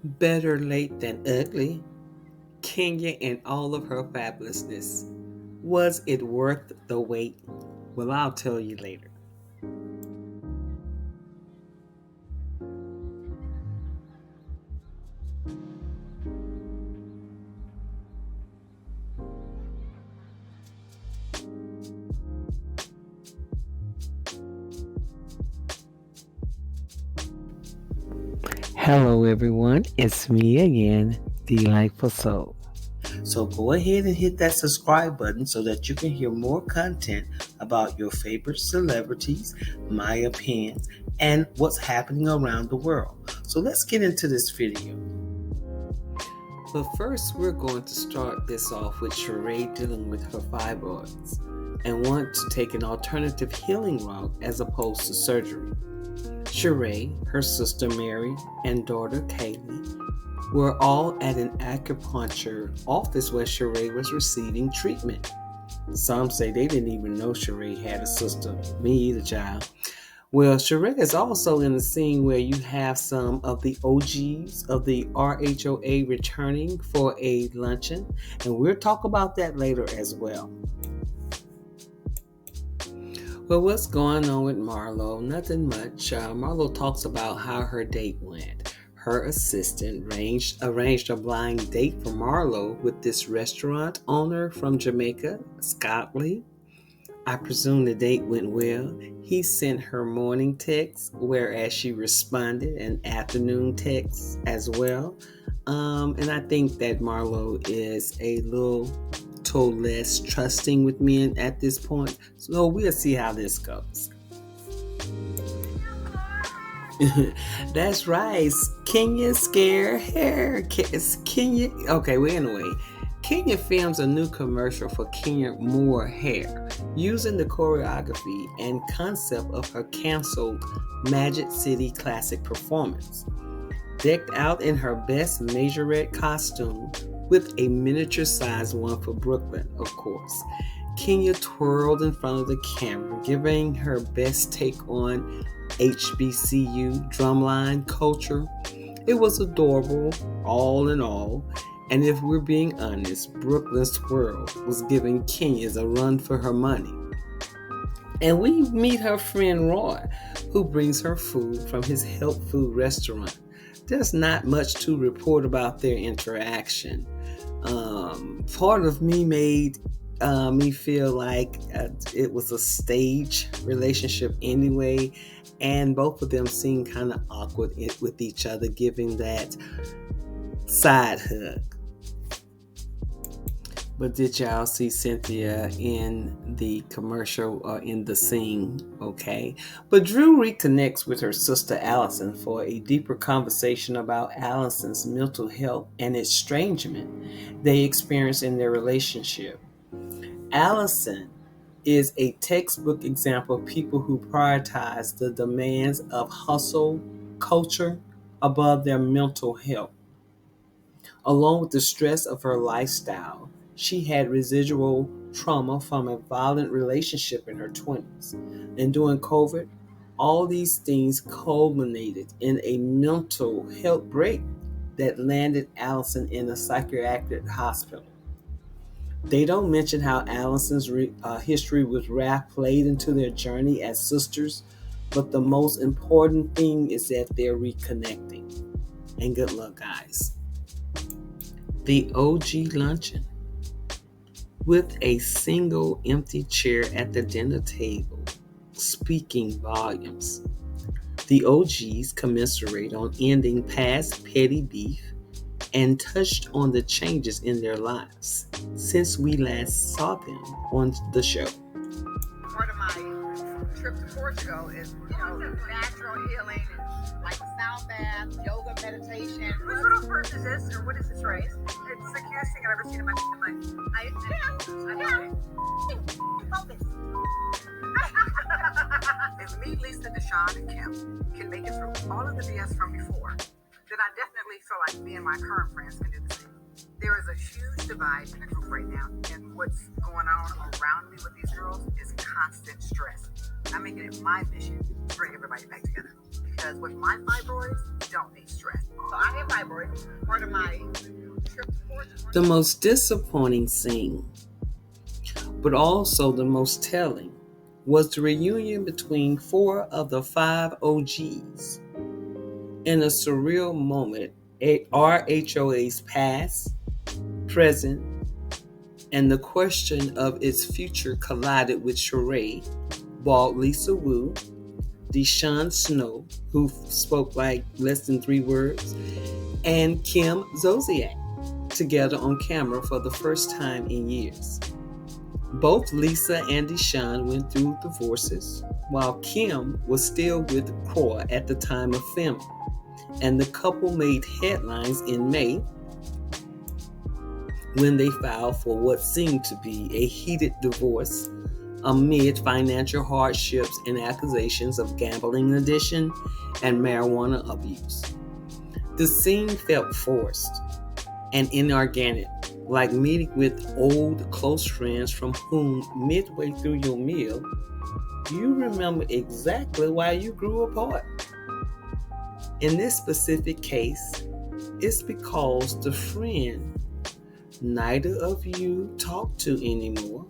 Better late than ugly. Kenya in all of her fabulousness. Was it worth the wait? Well, I'll tell you later. Hello, everyone. It's me again, Delightful Soul. So go ahead and hit that subscribe button so that you can hear more content about your favorite celebrities, my opinions, and what's happening around the world. So let's get into this video. But first, we're going to start this off with Sheree dealing with her fibroids and want to take an alternative healing route as opposed to surgery. Sheree, her sister Mary, and daughter Kaylee were all at an acupuncture office where Sheree was receiving treatment. Some say they didn't even know Sheree had a sister. Me either, child. Well, Sheree is also in the scene where you have some of the OGs of the RHOA returning for a luncheon, and we'll talk about that later as well. Well, what's going on with Marlo? Nothing much. Marlo talks about how her date went. Her assistant arranged a blind date for Marlo with this restaurant owner from Jamaica, Scott Lee. I presume the date went well. He sent her morning text, whereas she responded an afternoon text as well. And I think that Marlo is a little less trusting with men at this point. So we'll see how this goes. That's right. Kenya scare hair. Kenya. Okay, well, anyway. Kenya films a new commercial for Kenya Moore Hair using the choreography and concept of her canceled Magic City Classic performance. Decked out in her best majorette costume with a miniature-sized one for Brooklyn, of course. Kenya twirled in front of the camera, giving her best take on HBCU drumline culture. It was adorable, all in all, and if we're being honest, Brooklyn's twirl was giving Kenya's a run for her money. And we meet her friend Roy, who brings her food from his health food restaurant. There's not much to report about their interaction. Part of me made me feel like it was a stage relationship anyway, and both of them seemed kind of awkward with each other, giving that side hug. But did y'all see Cynthia in the commercial or in the scene? Okay. But Drew reconnects with her sister Allison for a deeper conversation about Allison's mental health and estrangement they experience in their relationship. Allison is a textbook example of people who prioritize the demands of hustle culture above their mental health. Along with the stress of her lifestyle, she had residual trauma from a violent relationship in her 20s. And during COVID, all these things culminated in a mental health break that landed Allison in a psychiatric hospital. They don't mention how Allison's history with rap played into their journey as sisters, but the most important thing is that they're reconnecting. And good luck, guys. The OG luncheon. With a single empty chair at the dinner table, speaking volumes. The OGs commiserate on ending past petty beef and touched on the changes in their lives since we last saw them on the show. Part of my trip to Portugal is, natural healing, like sound bath, yoga, meditation. Which little purse is this, or what is this race? It's the cutest thing I've ever seen in my life. I focus. If me, Lisa, Deshawn, and Kim can make it through all of the BS from before, then I definitely feel like me and my current friends can do the same. There is a huge divide in the group right now, and what's going on around me with these girls is constant stress. I'm making it my mission to bring everybody back together. Because with my fibroids, you don't need stress. So I have fibroids. part of my trip to Portugal. The most disappointing scene, but also the most telling, was the reunion between 4 of the 5 OGs. In a surreal moment, RHOA's past, present, and the question of its future collided with Sheree, bald Lisa Wu, Deshawn Snow, who spoke like less than 3 words, and Kim Zolciak together on camera for the first time in years. Both Lisa and Deshawn went through divorces, while Kim was still with RHOA at the time of filming, and the couple made headlines in May when they filed for what seemed to be a heated divorce amid financial hardships and accusations of gambling addiction and marijuana abuse. The scene felt forced and inorganic, like meeting with old close friends from whom midway through your meal, you remember exactly why you grew apart. In this specific case, it's because the friend neither of you talk to anymore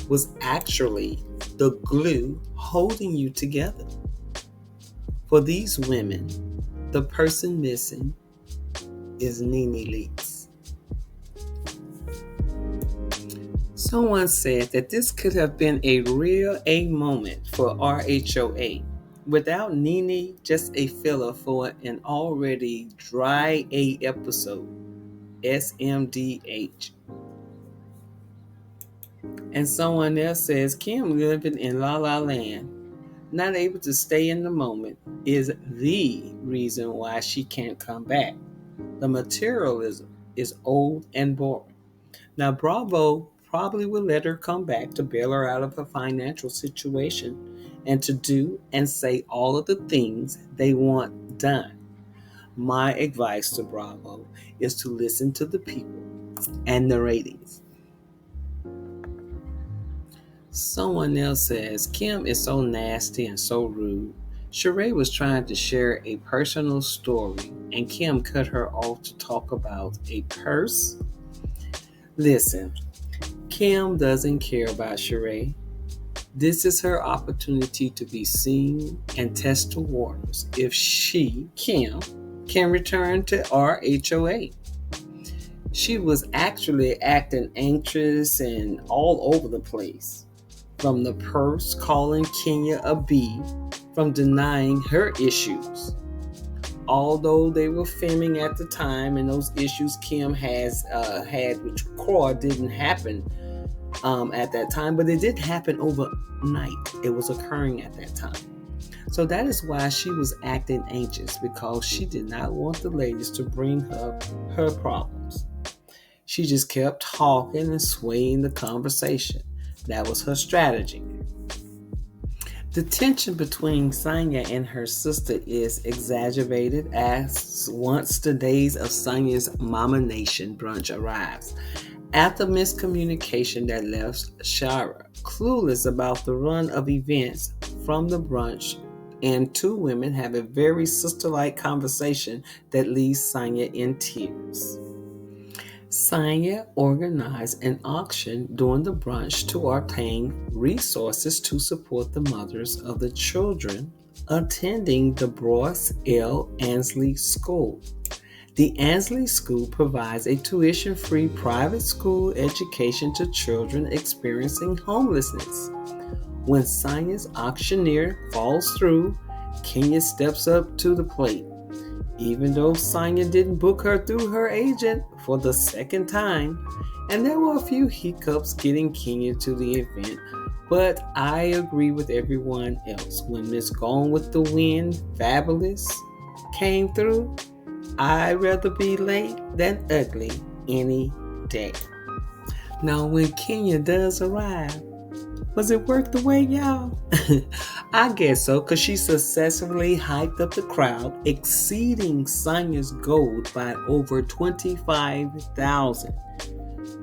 was actually the glue holding you together. For these women, the person missing is Nene Leakes. Someone said that this could have been a real A moment for RHOA. Without Nene, just a filler for an already dry A episode. SMDH. And someone else says Kim living in La La Land, not able to stay in the moment, is the reason why she can't come back. The materialism is old and boring. Now, Bravo probably will let her come back to bail her out of her financial situation and to do and say all of the things they want done. My advice to Bravo is to listen to the people and the ratings. Someone else says, Kim is so nasty and so rude. Sheree was trying to share a personal story and Kim cut her off to talk about a purse. Listen, Kim doesn't care about Sheree. This is her opportunity to be seen and test the waters if she, Kim, can return to RHOA. She was actually acting anxious and all over the place. From the purse calling Kenya a bee, from denying her issues. Although they were filming at the time and those issues Kim has had with RHOA didn't happen at that time, but it did happen overnight. It was occurring at that time. So that is why she was acting anxious, because she did not want the ladies to bring her her problems. She just kept talking and swaying the conversation. That was her strategy. The tension between Sonia and her sister is exaggerated as once the days of Sonia's Mama Nation brunch arrives. After miscommunication that left Shara clueless about the run of events from the brunch, and 2 women have a very sister-like conversation that leaves Sonia in tears. Sonia organized an auction during the brunch to obtain resources to support the mothers of the children attending the Bross L. Ansley School. The Ansley School provides a tuition-free private school education to children experiencing homelessness. When Sonia's auctioneer falls through, Kenya steps up to the plate. Even though Sonia didn't book her through her agent for the second time, and there were a few hiccups getting Kenya to the event, but I agree with everyone else. When Miss Gone with the Wind, Fabulous, came through, I'd rather be late than ugly any day. Now, when Kenya does arrive, was it worth the wait, y'all? I guess so, because she successfully hyped up the crowd, exceeding Sonia's goal by over 25,000.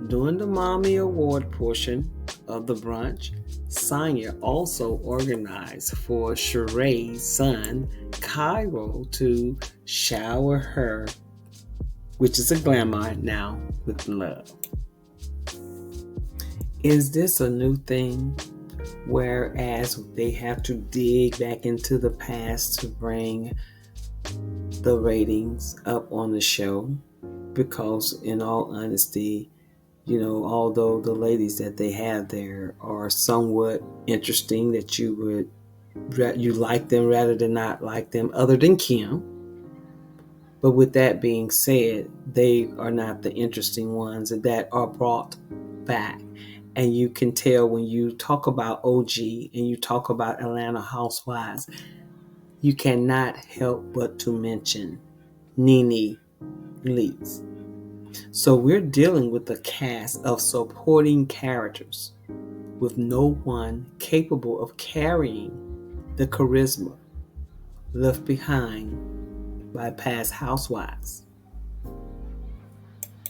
During the Mommy Award portion of the brunch, Sonia also organized for Sheree's son, Cairo, to shower her which is a glamour now with love. Is this a new thing? Whereas they have to dig back into the past to bring the ratings up on the show, because in all honesty, although the ladies that they have there are somewhat interesting, that you like them rather than not like them, other than Kim. But with that being said, they are not the interesting ones that are brought back. And you can tell when you talk about OG and you talk about Atlanta Housewives, you cannot help but to mention Nene Leakes. So we're dealing with a cast of supporting characters with no one capable of carrying the charisma left behind by past housewives.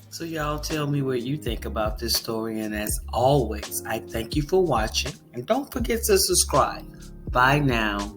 So y'all tell me what you think about this story, and as always, I thank you for watching, and don't forget to subscribe. Bye now.